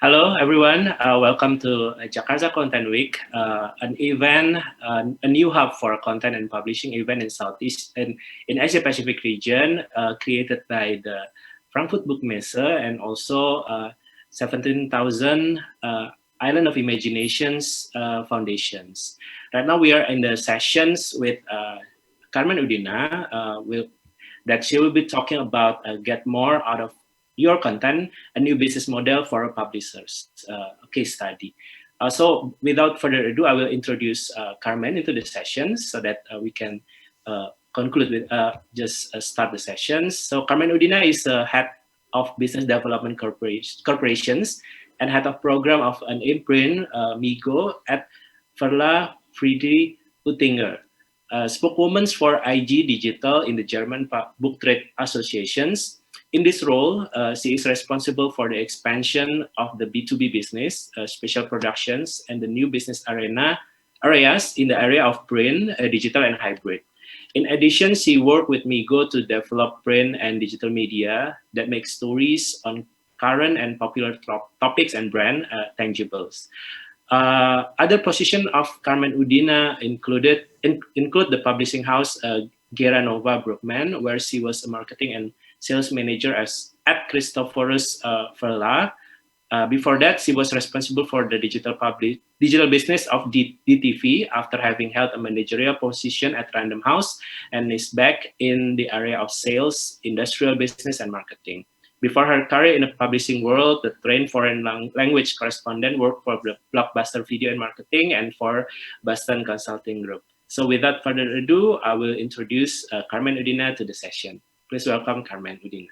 Hello, everyone. Welcome to Jakarta Content Week, an event, a new hub for content and publishing event in Southeast and in Asia Pacific region, created by the Frankfurt Book Messe and also 17,000 Island of Imaginations Foundations. Right now, we are in the sessions with Carmen Udina, that she will be talking about get more out of your content, a new business model for publishers, a case study. So without further ado, I will introduce Carmen into the sessions so that we can conclude with just start the sessions. So Carmen Udina is the head of business development corporations and head of program of an imprint, Migo, at Verla Friedrich Uttinger. Spokeswoman for IG Digital in the German Book Trade Associations. In this role, she is responsible for the expansion of the B2B business, special productions, and the new business areas in the area of print, digital, and hybrid. In addition, she worked with Migo to develop print and digital media that make stories on current and popular topics and brand tangibles. Other position of Carmen Udina include the publishing house Gera Nova Brookman, where she was a marketing and sales manager at Christophorus Verla. Before that, she was responsible for the digital business of DTV after having held a managerial position at Random House, and is back in the area of sales, industrial business, and marketing. Before her career in the publishing world, the trained foreign language correspondent worked for the Blockbuster Video and Marketing and for Boston Consulting Group. So without further ado, I will introduce Carmen Udina to the session. Please welcome Carmen Udina.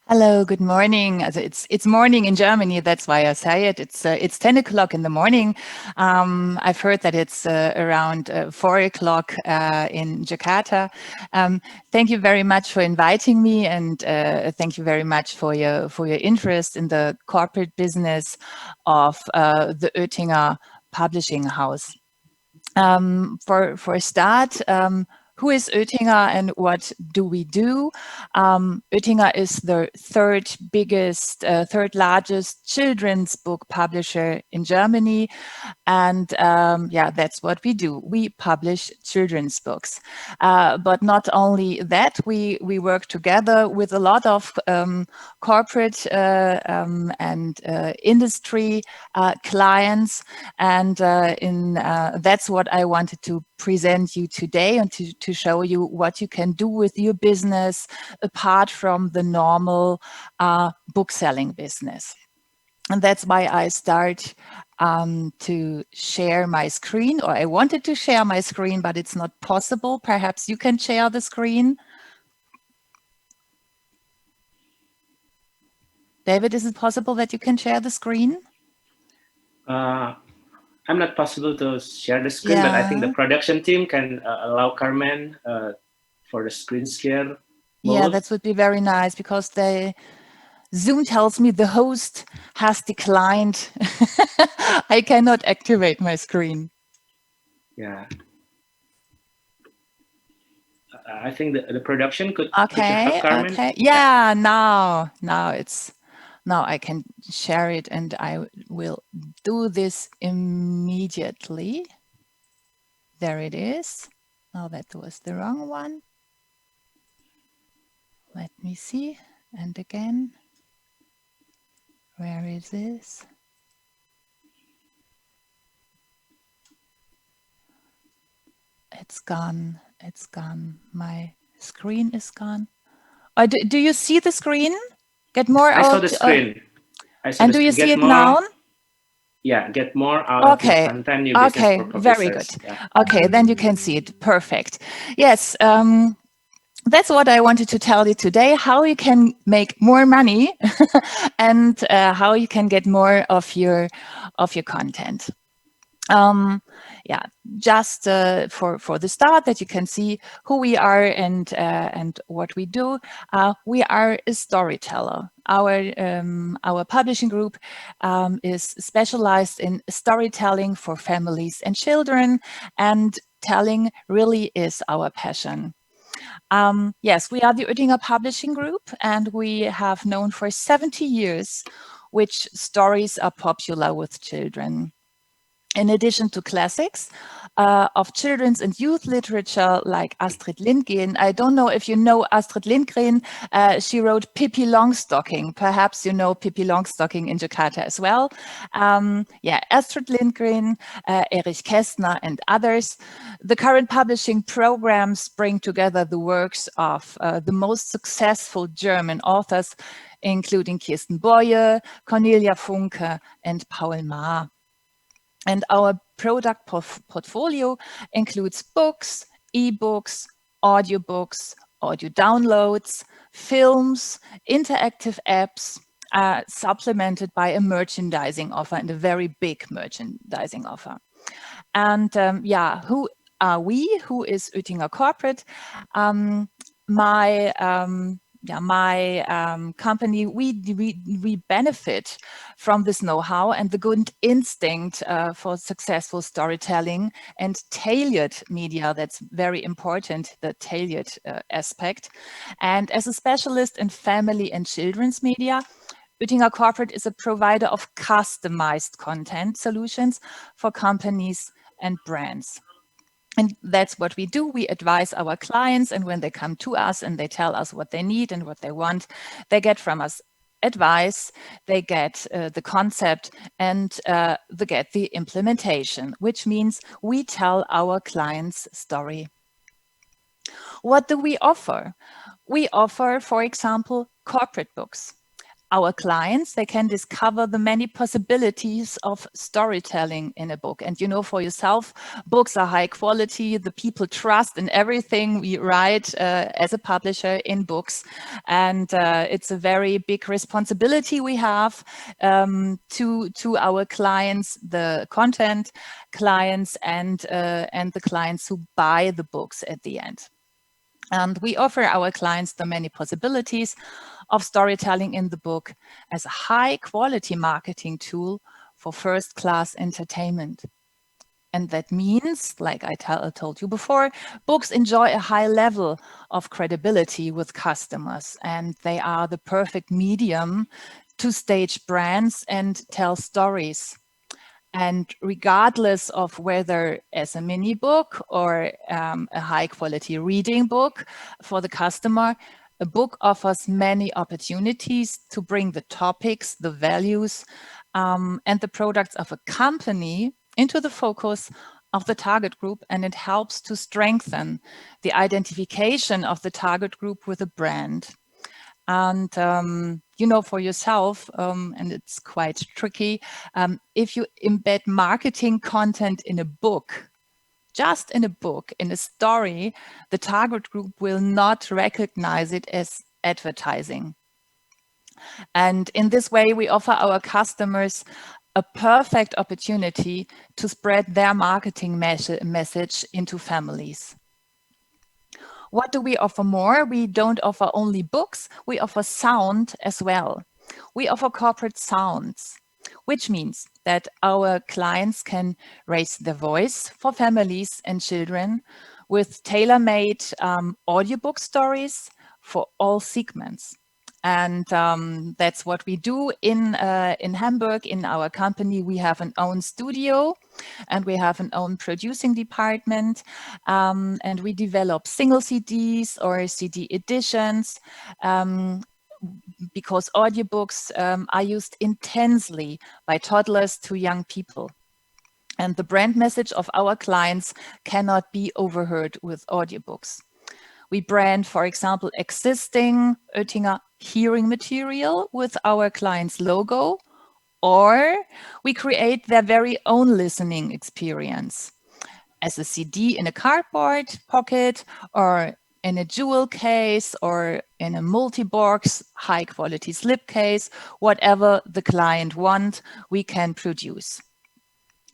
Hello, good morning. It's morning in Germany. That's why I say it. It's 10 o'clock in the morning. I've heard that it's around 4 o'clock in Jakarta. Thank you very much for inviting me, and thank you very much for your interest in the corporate business of the Oettinger Publishing House. For a start, who is Oettinger and what do we do? Oettinger is the third largest children's book publisher in Germany. And yeah, that's what we do. We publish children's books. But not only that, we work together with a lot of corporate and industry clients. And that's what I wanted to present you today, and to show you what you can do with your business apart from the normal book selling business. And that's why I start to share my screen, or I wanted to share my screen, but it's not possible. Perhaps you can share the screen. David, is it possible that you can share the screen? I'm not possible to share the screen, but I think the production team can allow Carmen for the screen share mode. Yeah, that would be very nice, because Zoom tells me the host has declined. I cannot activate my screen. Yeah. I think the production could help Carmen. Okay. Yeah, now I can share it, and I will do this immediately. There it is. Oh, that was the wrong one. Let me see. And again. Where is this? It's gone. It's gone. My screen is gone. Do you see the screen? Get more I out. saw the screen. And do you see it now? Yeah, get more out of your content. New business for publishers. Very good. Yeah. Okay, then you can see it. Perfect. Yes, that's what I wanted to tell you today, how you can make more money and how you can get more of your content. Yeah, just for the start, that you can see who we are and what we do. We are a storyteller. Our publishing group is specialized in storytelling for families and children, and telling really is our passion. Yes, we are the Oettinger Publishing Group, and we have known for 70 years which stories are popular with children. In addition to classics of children's and youth literature like Astrid Lindgren. I don't know if you know Astrid Lindgren. She wrote Pippi Longstocking. Perhaps you know Pippi Longstocking in Jakarta as well. Yeah, Astrid Lindgren, Erich Kästner, and others. The current publishing programs bring together the works of the most successful German authors, including Kirsten Boye, Cornelia Funke, and Paul Maar. And our product portfolio includes books, ebooks, audiobooks, audio downloads, films, interactive apps, supplemented by a merchandising offer, and a very big merchandising offer. And yeah, who are we? Who is Oettinger Corporate? My company, we benefit from this know-how and the good instinct for successful storytelling and tailored media. That's very important, the tailored aspect. And as a specialist in family and children's media, Oettinger Corporate is a provider of customized content solutions for companies and brands. And that's what we do. We advise our clients, and when they come to us and they tell us what they need and what they want, they get from us advice, they get the concept, and they get the implementation, which means we tell our clients' story. What do we offer? We offer, for example, corporate books. Our clients, they can discover the many possibilities of storytelling in a book. And you know for yourself, books are high quality. The people trust in everything we write as a publisher in books. And it's a very big responsibility we have to our clients, the content clients, and the clients who buy the books at the end. And we offer our clients the many possibilities of storytelling in the book as a high quality marketing tool for first-class entertainment. And that means, like I told you before, books enjoy a high level of credibility with customers, and they are the perfect medium to stage brands and tell stories. And regardless of whether as a mini book or a high quality reading book for the customer, a book offers many opportunities to bring the topics, the values, and the products of a company into the focus of the target group, and it helps to strengthen the identification of the target group with a brand. And you know for yourself, and it's quite tricky, if you embed marketing content in a book, just in a book, in a story, the target group will not recognize it as advertising. And in this way, we offer our customers a perfect opportunity to spread their marketing message into families. What do we offer more? We don't offer only books, we offer sound as well. We offer corporate sounds, which means that our clients can raise their voice for families and children with tailor-made audiobook stories for all segments. And that's what we do in Hamburg. In our company, we have an own studio and we have an own producing department. And we develop single CDs or CD editions because audiobooks are used intensely by toddlers to young people. And the brand message of our clients cannot be overheard with audiobooks. We brand, for example, existing Oettinger hearing material with our client's logo, or we create their very own listening experience as a CD in a cardboard pocket, or in a jewel case, or in a multi-box high quality slipcase. Whatever the client wants, we can produce.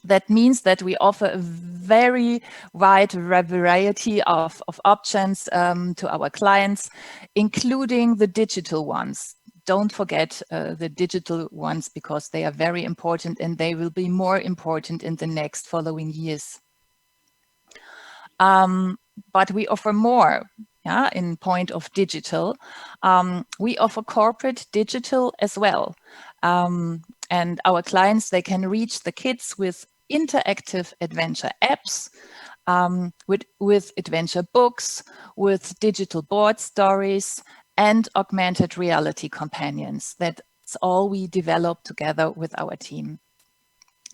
That means that we offer a very wide variety of options to our clients, including the digital ones. Don't forget the digital ones, because they are very important and they will be more important in the next following years. But we offer more. Yeah, in point of digital, we offer corporate digital as well. And our clients, they can reach the kids with interactive adventure apps, with adventure books, with digital board stories, and augmented reality companions. That's all we develop together with our team.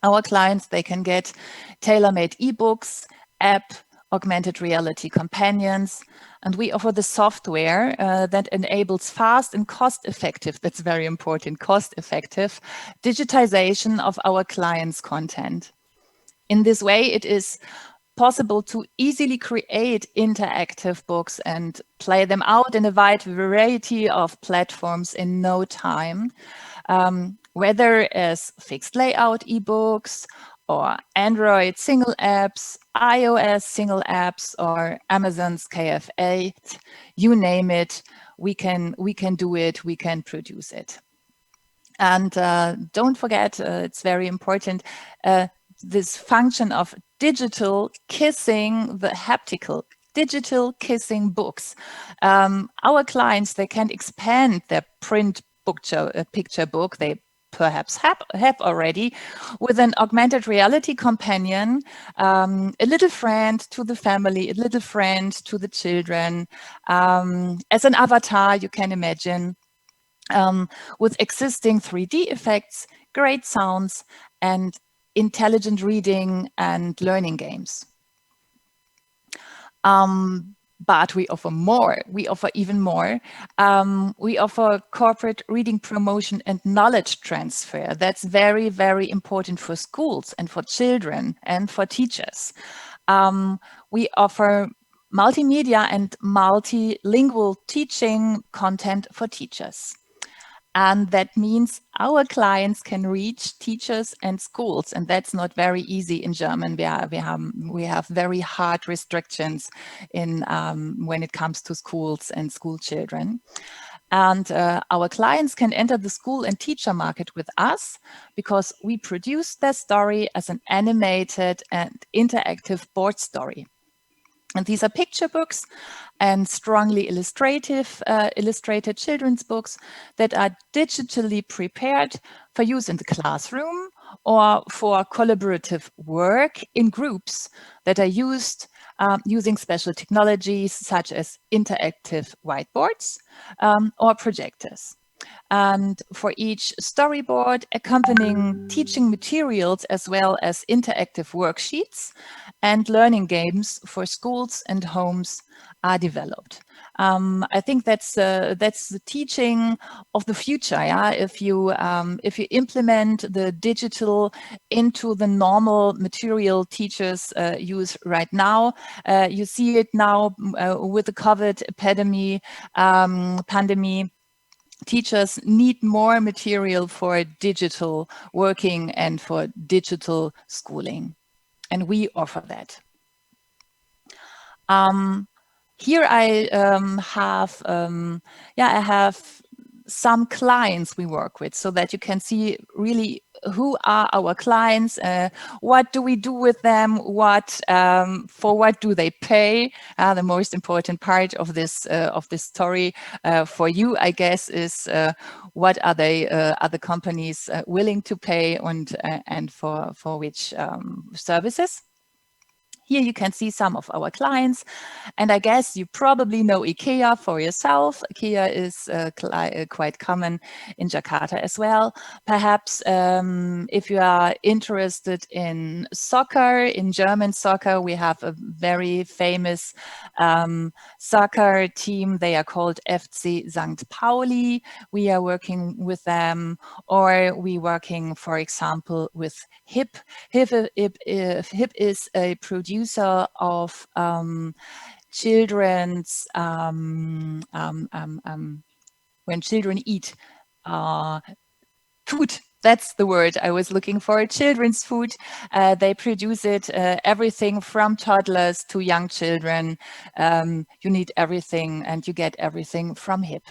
Our clients, they can get tailor-made ebooks, app, augmented reality companions, and we offer the software that enables fast and cost-effective, that's very important, cost-effective digitization of our clients' content. In this way, it is possible to easily create interactive books and play them out in a wide variety of platforms in no time, whether as fixed layout ebooks or Android single apps, iOS single apps, or Amazon's KF8, you name it, we can do it, we can produce it. And don't forget, it's very important, this function of digital kissing, the haptical digital kissing books. Our clients, they can expand their print picture book they perhaps have already with an augmented reality companion, a little friend to the family, a little friend to the children, as an avatar, you can imagine, with existing 3D effects, great sounds, and intelligent reading and learning games. But we offer more. We offer even more. We offer corporate reading promotion and knowledge transfer. That's very, very important for schools and for children and for teachers. We offer multimedia and multilingual teaching content for teachers. And that means our clients can reach teachers and schools, and that's not very easy in German. We have very hard restrictions in when it comes to schools and school children. And our clients can enter the school and teacher market with us because we produce their story as an animated and interactive board story. And these are picture books and strongly illustrated children's books that are digitally prepared for use in the classroom or for collaborative work in groups that are used using special technologies such as interactive whiteboards or projectors. And for each storyboard, accompanying teaching materials as well as interactive worksheets and learning games for schools and homes are developed. I think that's the teaching of the future. Yeah, if you implement the digital into the normal material teachers use right now, you see it now with the COVID pandemic. Teachers need more material for digital working and for digital schooling, and we offer that. Here I have some clients we work with so that you can see really who are our clients, what do we do with them, for what do they pay. The most important part of this story for you, I guess, is what are the companies willing to pay and for which services. Here you can see some of our clients, and I guess you probably know IKEA for yourself. IKEA is quite common in Jakarta as well. Perhaps if you are interested in soccer, in German soccer, we have a very famous soccer team. They are called FC St. Pauli. We are working with them, or we working, for example, with HIP. HIP is a producer of children's when children eat food. That's the word I was looking for. Children's food. They produce it, everything from toddlers to young children. You need everything, and you get everything from HIP.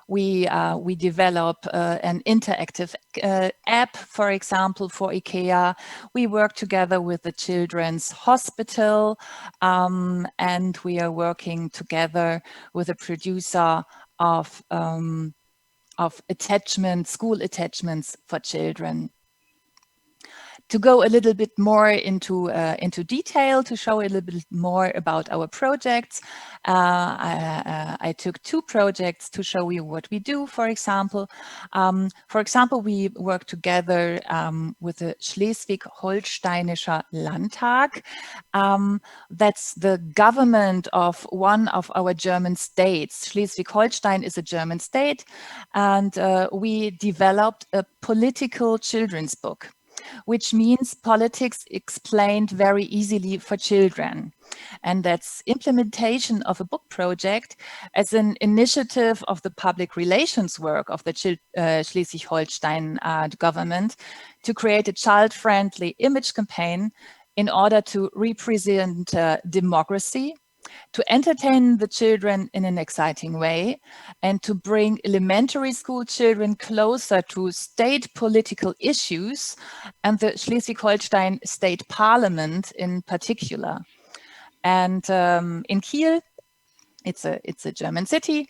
We develop an interactive app, for example, for IKEA. We work together with the Children's Hospital, and we are working together with a producer of attachment, school attachments for children. To go a little bit more into detail, to show a little bit more about our projects, I took 2 projects to show you what we do. For example, we work together with the Schleswig-Holsteinischer Landtag. That's the government of one of our German states. Schleswig-Holstein is a German state, and we developed a political children's book, which means politics explained very easily for children. And that's implementation of a book project as an initiative of the public relations work of the Schleswig-Holstein government to create a child-friendly image campaign in order to represent democracy, to entertain the children in an exciting way, and to bring elementary school children closer to state political issues and the Schleswig-Holstein State Parliament in particular. And in Kiel, it's a German city,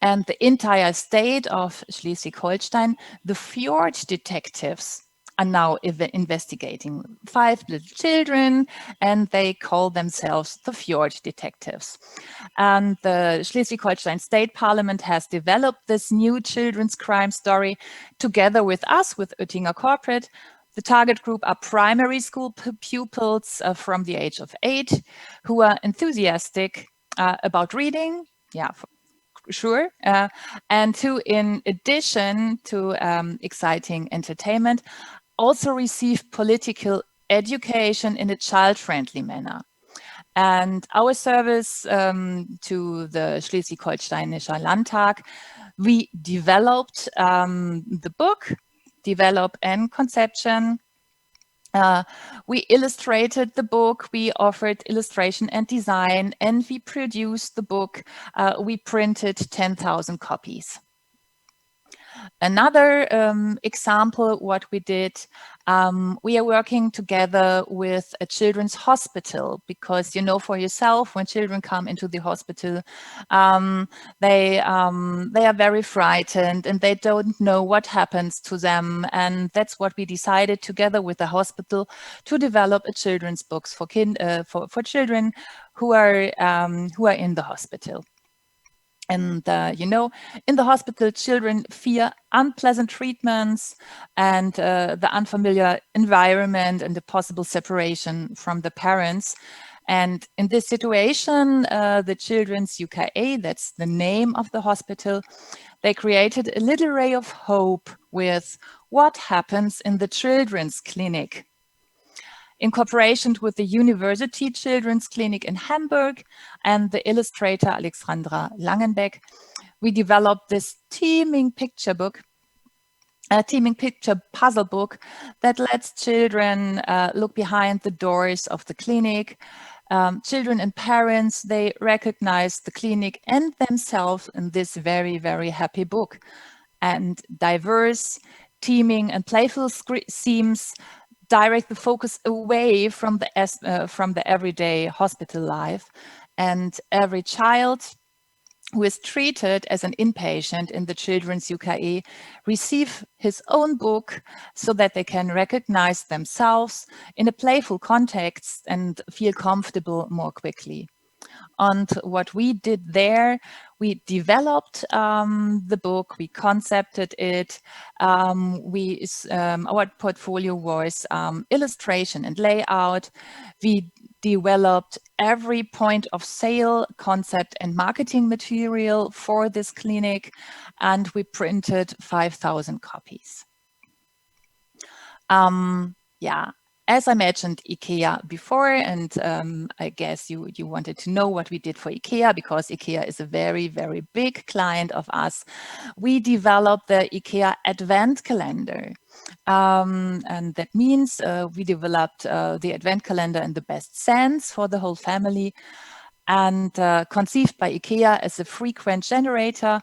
and the entire state of Schleswig-Holstein, the fjord detectives are now investigating 5 little children, and they call themselves the fjord detectives. And the Schleswig-Holstein State Parliament has developed this new children's crime story together with us, with Oettinger Corporate. The target group are primary school pupils from the age of 8 who are enthusiastic about reading, yeah, sure, and who, in addition to exciting entertainment, also receive political education in a child-friendly manner. And our service to the Schleswig-Holsteinischer Landtag, we developed the book, develop and conception. We illustrated the book, we offered illustration and design, and we produced the book. We printed 10,000 copies. Another example, what we did, we are working together with a children's hospital, because you know for yourself, when children come into the hospital, they are very frightened and they don't know what happens to them. And that's what we decided together with the hospital to develop a children's books for children who are in the hospital. And, you know, in the hospital, children fear unpleasant treatments and the unfamiliar environment and the possible separation from the parents. And in this situation, the Children's UKA, that's the name of the hospital, they created a little ray of hope with what happens in the children's clinic. In cooperation with the University Children's Clinic in Hamburg and the illustrator Alexandra Langenbeck, we developed this teeming picture puzzle book that lets children look behind the doors of the clinic. Children and parents, they recognize the clinic and themselves in this very, very happy book. And diverse, teeming and playful themes direct the focus away from the everyday hospital life, and every child who is treated as an inpatient in the Children's UKE receive his own book so that they can recognize themselves in a playful context and feel comfortable more quickly. And what we did there, we developed the book, we concepted it, our portfolio was illustration and layout. We developed every point of sale, concept and marketing material for this clinic, and we printed 5,000 copies. Yeah. As I mentioned IKEA before, and I guess you wanted to know what we did for IKEA, because IKEA is a very, very big client of us. We developed the IKEA Advent Calendar. And that means we developed the Advent Calendar in the best sense for the whole family, and conceived by IKEA as a frequent generator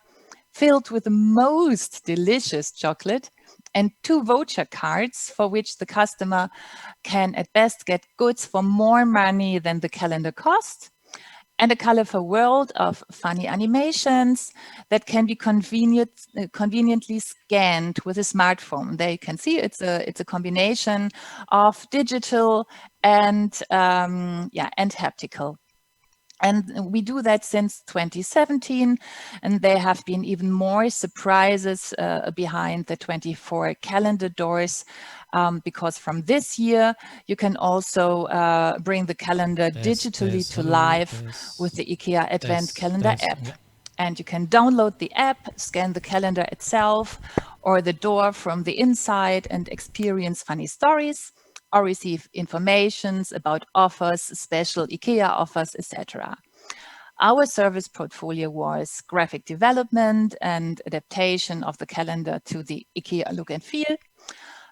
filled with the most delicious chocolate and 2 voucher cards for which the customer can at best get goods for more money than the calendar cost. and a colorful world of funny animations that can be conveniently scanned with a smartphone. There you can see it's a combination of digital and and haptical. And we do that since 2017, and there have been even more surprises behind the 24 calendar doors, because from this year, you can also bring the calendar digitally to life with the IKEA Advent Calendar app. And you can download the app, scan the calendar itself or the door from the inside and experience funny stories, or receive informations about offers, special IKEA offers, etc. Our service portfolio was graphic development and adaptation of the calendar to the IKEA look and feel,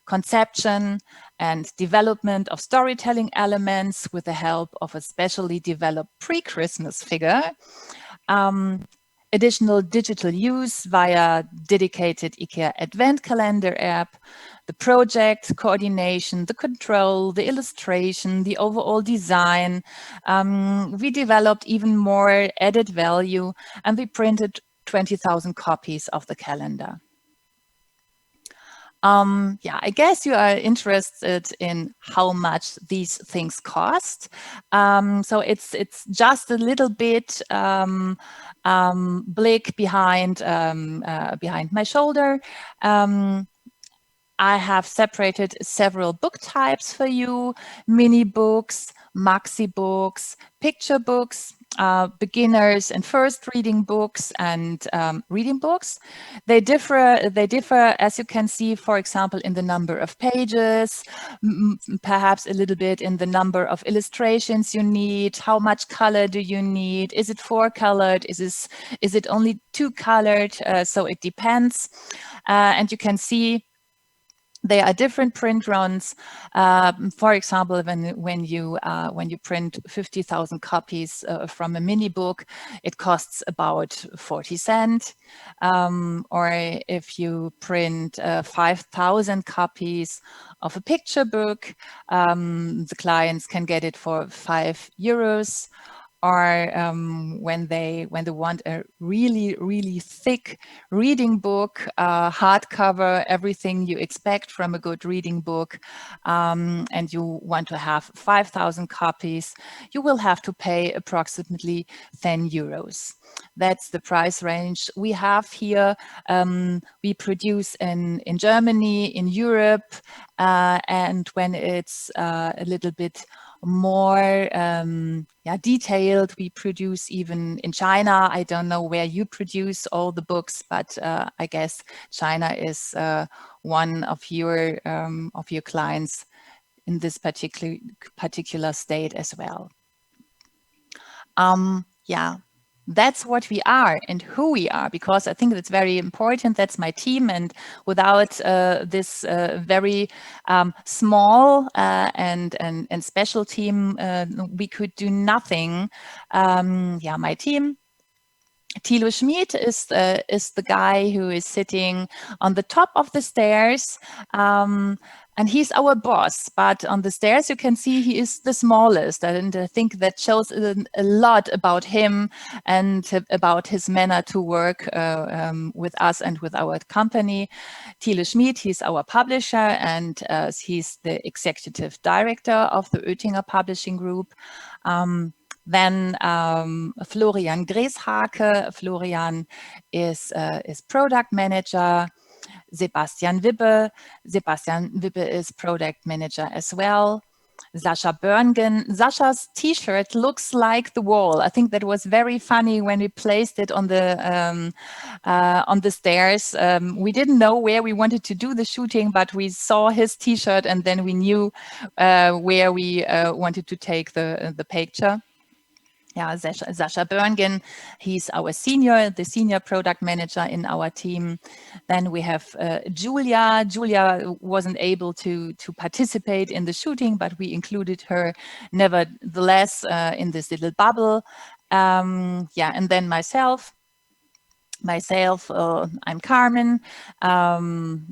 conception and development of storytelling elements with the help of a specially developed pre-Christmas figure, additional digital use via dedicated IKEA Advent Calendar app, the project coordination, the control, the illustration, the overall design. We developed even more added value, and we printed 20,000 copies of the calendar. I guess you are interested in how much these things cost. So it's just a little bit blick behind my shoulder. I have separated several book types for you: mini books, maxi books, picture books, beginners and first reading books, and reading books. They differ, as you can see, for example, in the number of pages, perhaps a little bit in the number of illustrations you need. How much color do you need? Is it 4-colored? Is it only 2-colored? So it depends. And you can see there are different print runs. For example, when you print 50,000 copies from a mini book, it costs about 40 cents. Or if you print 5,000 copies of a picture book, the clients can get it for €5. Or when they want a really thick reading book, hardcover, everything you expect from a good reading book, and you want to have 5,000 copies, you will have to pay approximately €10. That's the price range we have here. We produce in Germany, in Europe, and when it's a little bit more detailed, we produce even in China. I don't know where you produce all the books, but I guess China is one of your clients in this particular state as well. That's what we are and who we are, because I think that's very important. That's my team, and without this very small and special team, we could do nothing. My team. Thilo Schmid is the guy who is sitting on the top of the stairs, and he's our boss. But on the stairs, you can see he is the smallest, and I think that shows a lot about him and about his manner to work with us and with our company. Thilo Schmid, he's our publisher, and he's the executive director of the Oettinger Publishing Group. Then Florian Greshake. Florian is product manager. Sebastian Wibbe. Sebastian Wibbe is product manager as well. Sascha Börngen. Sascha's T-shirt looks like the wall. I think that was very funny when we placed it on the stairs. We didn't know where we wanted to do the shooting, but we saw his T-shirt, and then we knew where we wanted to take the picture. Sascha Börngen, he's the senior product manager in our team. Then we have Julia. Julia wasn't able to participate in the shooting, but we included her nevertheless in this little bubble. And then myself. myself, I'm Carmen. I'm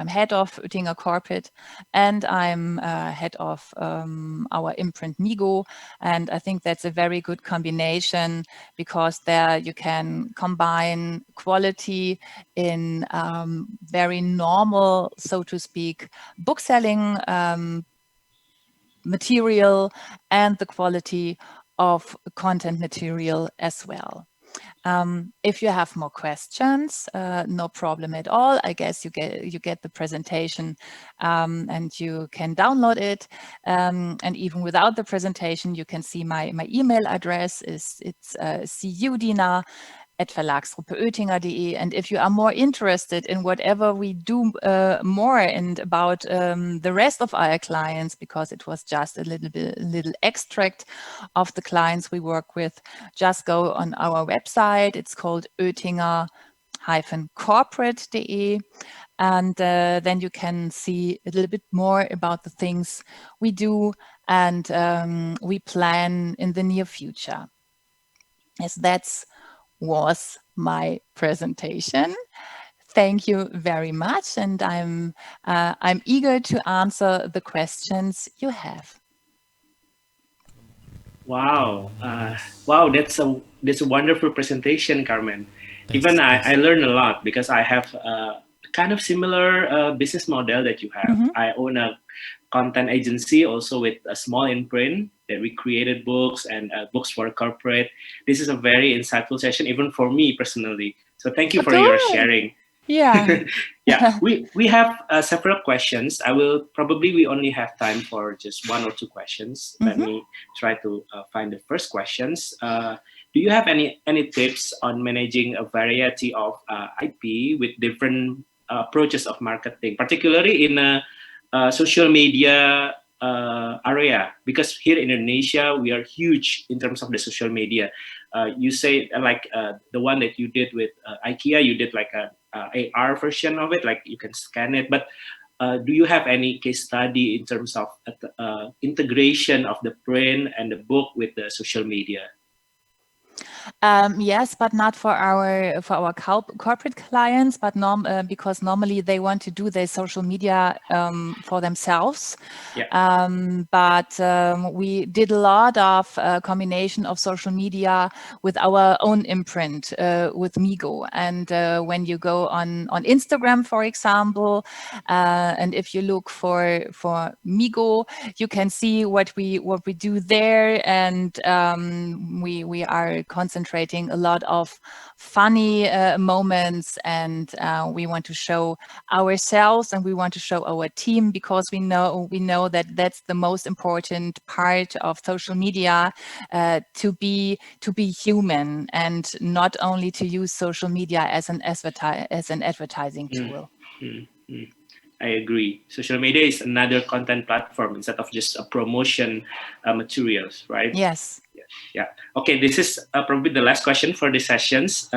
head of Oettinger Corporate, and I'm head of our imprint Migo. And I think that's a very good combination, because there you can combine quality in very normal, so to speak, book selling material, and the quality of content material as well. If you have more questions, no problem at all. I guess you get the presentation, and you can download it. And even without the presentation, you can see my email address. It's cudina@verlagsgruppe-oettinger.de. And if you are more interested in whatever we do more and about the rest of our clients, because it was just a little extract of the clients we work with, just go on our website. It's called Oettinger-corporate.de. And then you can see a little bit more about the things we do and we plan in the near future. Yes, that's was my presentation. Thank you very much, and I'm eager to answer the questions you have. Wow, wow, that's a wonderful presentation, Carmen. Even I learned a lot because I have kind of similar business model that you have. Mm-hmm. I own a content agency also with a small imprint that we created books and books for corporate. This is a very insightful session, even for me personally. So thank you for your Good. sharing. Yeah. Yeah, we have several questions. We only have time for just one or two questions. Let Mm-hmm. me try to find the first questions. Do you have any tips on managing a variety of IP with different approaches of marketing, particularly in a social media area? Because here in Indonesia, we are huge in terms of the social media. You say like the one that you did with IKEA, you did like a AR version of it, like you can scan it. But do you have any case study in terms of integration of the print and the book with the social media? Yes, but not for our corporate clients, but because normally they want to do their social media for themselves. Yeah. But we did a lot of combination of social media with our own imprint with Migo. And when you go on Instagram, for example, and if you look for Migo, you can see what we do there, and we are concentrating a lot of funny moments, and we want to show ourselves and we want to show our team, because we know that that's the most important part of social media, to be human and not only to use social media as an advertising tool. Mm-hmm. I agree. Social media is another content platform instead of just a promotion materials, right? Yes. Yeah. Okay, this is probably the last question for the sessions.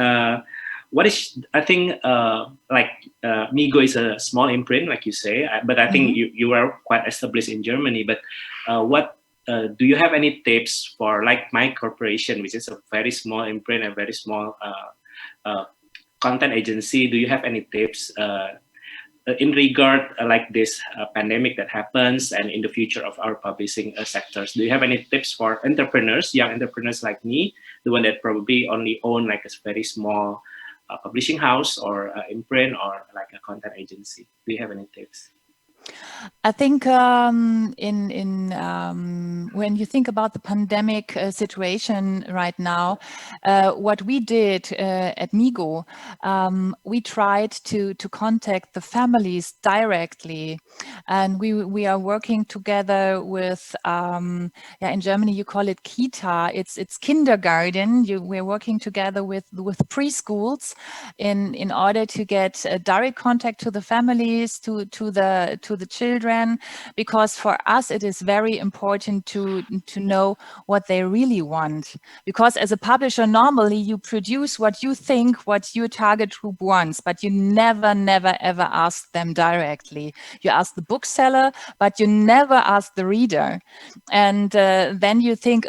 What is, I think, Migo is a small imprint, like you say, but I think Mm-hmm. you are quite established in Germany. But what do you have any tips for like my corporation, which is a very small imprint, a very small content agency? Do you have any tips in regard like this pandemic that happens and in the future of our publishing sectors? Do you have any tips for entrepreneurs, young entrepreneurs like me, the one that probably only own like a very small publishing house or imprint or like a content agency? Do you have any tips? I think when you think about the pandemic situation right now, what we did at Migo, we tried to contact the families directly, and we are working together with in Germany you call it Kita. It's kindergarten. We're working together with preschools in order to get direct contact to the families, to to the children, because for us it is very important to know what they really want. Because as a publisher, normally you produce what you think, what your target group wants, but you never, ever ask them directly. You ask the bookseller, but you never ask the reader. And then you think,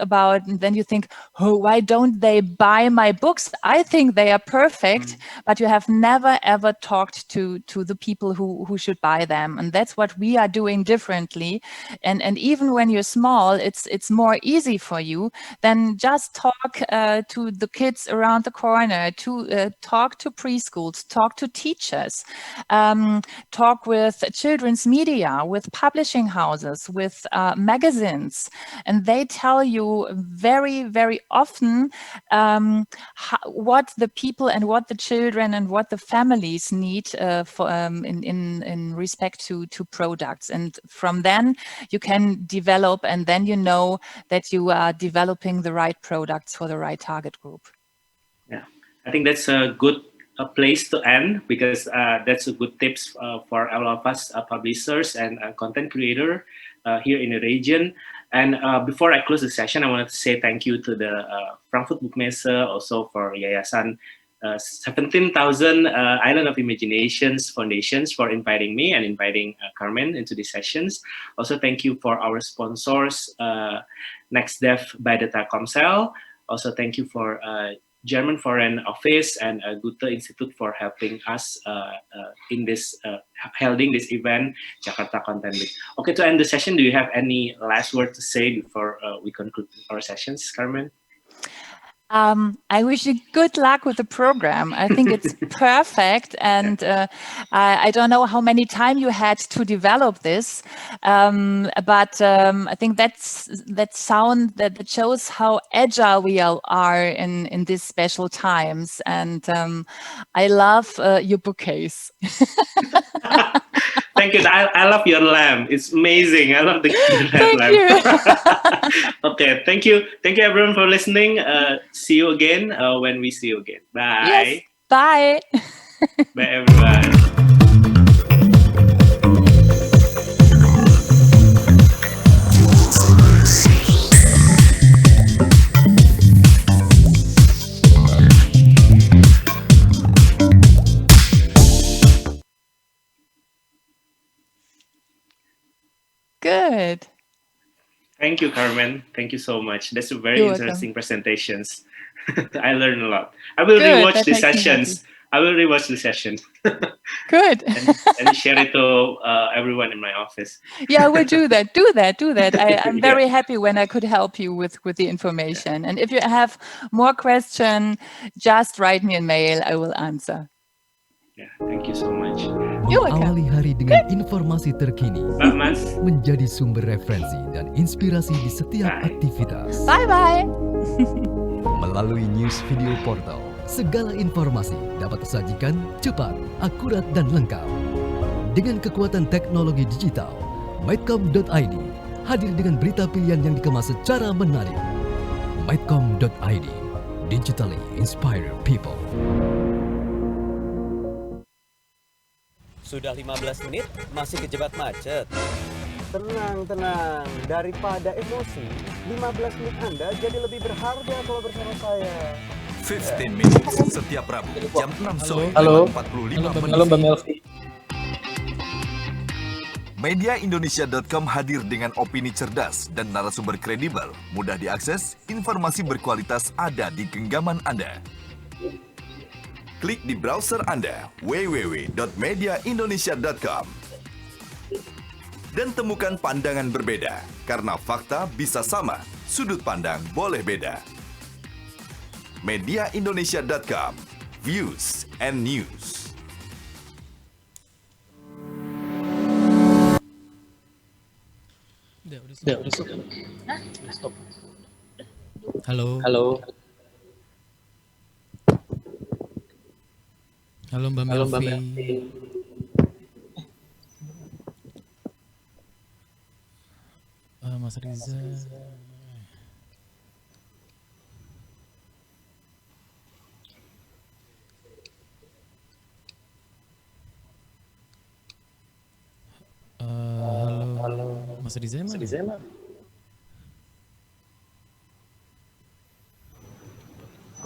oh, why don't they buy my books? I think they are perfect, but you have never ever talked to the people who should buy them. And that's what we are doing differently. And even when you're small, it's more easy for you than just talk to the kids around the corner, to talk to preschools, talk to teachers, talk with children's media, with publishing houses, with magazines. And they tell you very, very often what the people and what the children and what the families need for in respect to products. And from then you can develop, and then you know that you are developing the right products for the right target group. Yeah, I think that's a good place to end, because that's a good tips for all of us publishers and content creator here in the region. And before I close the session, I wanted to say thank you to the Frankfurt Book Messe, also for Yayasan 17,000 Island of Imaginations Foundations for inviting me and inviting Carmen into these sessions. Also, thank you for our sponsors, NextDev by the Telkomsel. Also, thank you for German Foreign Office and Goethe Institute for helping us in this holding this event, Jakarta Content Week. Okay, to end the session, do you have any last word to say before we conclude our sessions, Carmen? I wish you good luck with the program. I think it's perfect, and I don't know how many time you had to develop this, but I think that shows how agile we all are in these special times. And I love your bookcase. Thank you. I love your lamp. It's amazing. I love the red lamp. Okay, thank you. Thank you everyone for listening. See you again when we see you again. Bye. Yes, bye. Bye everyone. Good. Thank you, Carmen. Thank you so much. That's a very interesting presentations. I learned a lot. I will rewatch the sessions. I will rewatch the session. Good. and share it to everyone in my office. Yeah, we'll do that. Do that. I'm very happy when I could help you with the information. And if you have more questions, just write me a mail. I will answer. Yeah, thank you so much. Awali hari dengan informasi terkini, menjadi sumber referensi dan inspirasi di setiap aktivitas. Bye. Melalui news video portal, segala informasi dapat tersajikan cepat, akurat dan lengkap. Dengan kekuatan teknologi digital, Maidcom.id hadir dengan berita pilihan yang dikemas secara menarik. Maidcom.id, digitally inspire people. Sudah 15 menit, masih kejebak macet. Tenang. Daripada emosi, 15 menit Anda jadi lebih berharga kalau bersama saya. 15 minutes setiap Rabu jam 6 sore. Halo 45 menit. Halo Mbak Melvi. Mediaindonesia.com hadir dengan opini cerdas dan narasumber kredibel, mudah diakses, informasi berkualitas ada di genggaman Anda. Klik di browser Anda www.mediaindonesia.com dan temukan pandangan berbeda, karena fakta bisa sama, sudut pandang boleh beda. Mediaindonesia.com, views and news. Udah stop. Halo Mbak Melvi. Mas Riza. Mas Riza mana?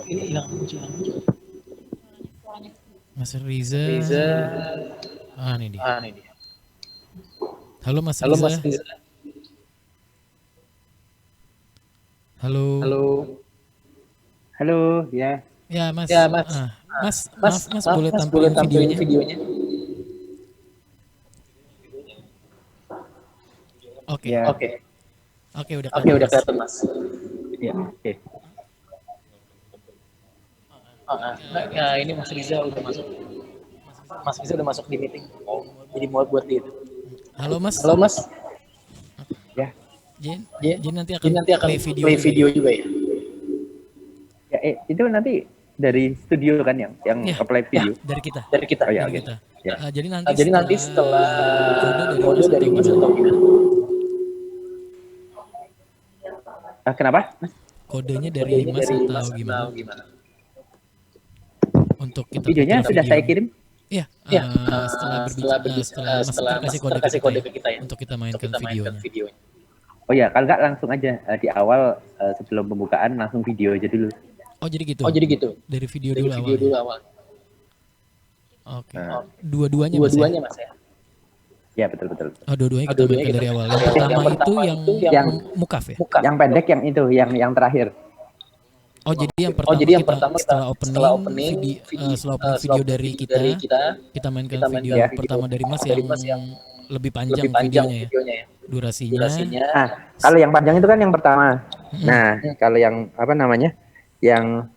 Ini hilang muncul. Mas Riza. Ini dia. Halo Mas Halo Riza. Mas Riza. Halo. Halo, ya. Ya Mas. Ya, Mas. Mas, maaf, Mas boleh tampilin videonya? Oke. Ya. Oke, udah Oke, udah kelihatan Mas. Ya, oke. Nah, ini Mas Riza udah masuk. Mas Riza udah masuk di meeting. Jadi mau buat dia itu. Halo Mas. Ya. Jadi nanti akan play video juga ya. Ya, itu nanti dari studio kan yang apply video. dari kita. Oh ya, Dari oke. kita. Ya. Jadi nanti setelah kode dari Mas atau gimana? Kenapa? Kodenya dari Mas atau gimana? Untuk kita Videonya sudah saya kirim. Iya, setelah Mas kasih kode ke kita ya, untuk kita mainkan videonya. Oh ya, kalau nggak langsung aja di awal sebelum pembukaan langsung video aja dulu. Oh jadi gitu. Dari video dulu awal. Oke. Dua-duanya Mas ya? Ya, betul. Oh, dua-duanya kita mainkan dari awal. Yang pertama itu yang mukaf ya? Yang pendek yang itu, yang terakhir. Oh jadi yang pertama setelah opening video dari kita mainkan video pertama dari Mas yang lebih panjang videonya ya, durasinya. Nah, kalau yang panjang itu kan yang pertama. Nah, kalau yang apa namanya, yang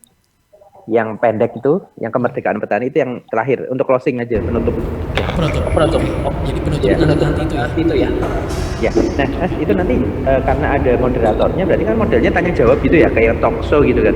pendek itu, yang kemerdekaan petani itu yang terakhir untuk closing aja, penutup. Penutup. Jadi penutupnya nanti itu ya. Ya, nah Mas, itu nanti karena ada moderatornya, berarti kan modelnya tanya jawab gitu ya, kayak talk show gitu kan.